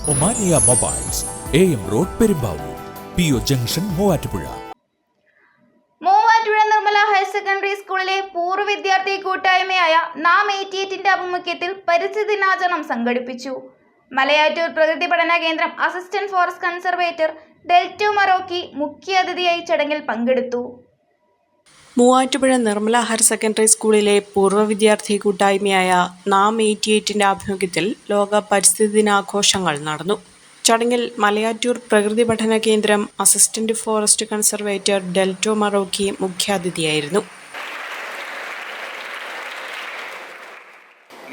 Omania mobiles, AM road, Perumbavoor, PO junction, Muvattupuzha. Muvattupuzha Nirmala higher secondary സ്കൂളിലെ പൂർവ്വ വിദ്യാർത്ഥി കൂട്ടായ്മയായ നാം 88ന്റെ ആഭിമുഖ്യത്തിൽ പരിസ്ഥിതി ദിനാചരണം സംഘടിപ്പിച്ചു. മലയാറ്റൂർ പ്രകൃതി പഠന കേന്ദ്രം അസിസ്റ്റന്റ് ഫോറസ്റ്റ് കൺസർവേറ്റർ ഡെൽറ്റോ മറോക്കി മുഖ്യാതിഥിയായി ചടങ്ങിൽ പങ്കെടുത്തു. മൂവാറ്റുപുഴ നിർമ്മല ഹയർ സെക്കൻഡറി സ്കൂളിലെ പൂർവ്വ വിദ്യാർത്ഥി കൂട്ടായ്മയായ നാം 88ന്റെ ആഭിമുഖ്യത്തിൽ ലോക പരിസ്ഥിതി ദിനാഘോഷങ്ങൾ നടന്നു. ചടങ്ങിൽ മലയാറ്റൂർ പ്രകൃതി പഠന കേന്ദ്രം അസിസ്റ്റന്റ് ഫോറസ്റ്റ് കൺസർവേറ്റർ ഡെൽറ്റോ മറോക്കി മുഖ്യാതിഥിയായിരുന്നു.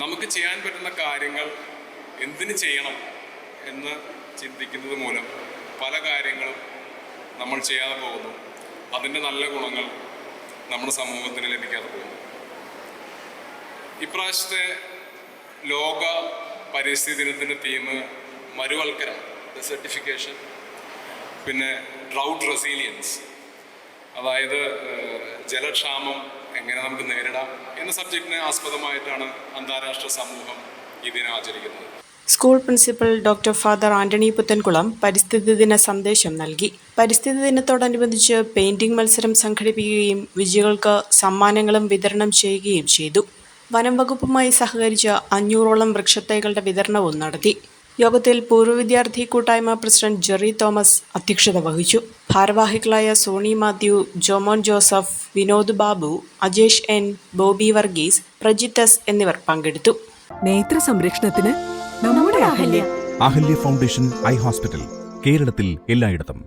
നമുക്ക് ചെയ്യാൻ പറ്റുന്ന കാര്യങ്ങൾ എന്തിനു ചെയ്യണം എന്ന് ചിന്തിക്കുന്നത് മൂലം പല കാര്യങ്ങളും നമ്മൾ ചെയ്യാതെ പോകുന്നു. അതിൻ്റെ നല്ല ഗുണങ്ങൾ നമ്മുടെ സമൂഹത്തിന് ലഭിക്കാതെ പോകുന്നു. ഇപ്രാവശ്യത്തെ ലോക പരിസ്ഥിതി ദിനത്തിൻ്റെ തീം മരുവൽക്കരണം, ഡെസർട്ടിഫിക്കേഷൻ, പിന്നെ ഡ്രൗട്ട് റെസീലിയൻസ്, അതായത് ജലക്ഷാമം എങ്ങനെ നമുക്ക് നേരിടാം എന്ന സബ്ജക്റ്റിനെ ആസ്പദമായിട്ടാണ് അന്താരാഷ്ട്ര സമൂഹം ഈ ദിനം ആചരിക്കുന്നത്. School principal doctor father Antony Puthenkulam പരിസ്ഥിതി ദിന സന്ദേശം നൽകി. പരിസ്ഥിതി ദിനത്തോടനുബന്ധിച്ച് പെയിന്റിംഗ് മത്സരം സംഘടിപ്പിക്കുകയും വിജയികൾക്ക് സമ്മാനങ്ങളും വിതരണം ചെയ്യുകയും ചെയ്തു. വനം വകുപ്പുമായി സഹകരിച്ച് 500ഓളം വൃക്ഷത്തൈകളുടെ വിതരണവും നടത്തി. യോഗത്തിൽ പൂർവ്വ വിദ്യാർത്ഥി കൂട്ടായ്മ പ്രസിഡന്റ് ജെറി തോമസ് അധ്യക്ഷത വഹിച്ചു. ഭാരവാഹികളായ സോണി മാത്യു, ജോമോൻ ജോസഫ്, വിനോദ് ബാബു, അജേഷ് N, ബോബി വർഗീസ്, പ്രജിത്ത് S എന്നിവർ പങ്കെടുത്തു. നേത്ര സംരക്ഷണത്തിന് നമ്മുടെ അഹല്യ ഫൗണ്ടേഷൻ ഐ ഹോസ്പിറ്റൽ, കേരളത്തിൽ എല്ലായിടത്തും.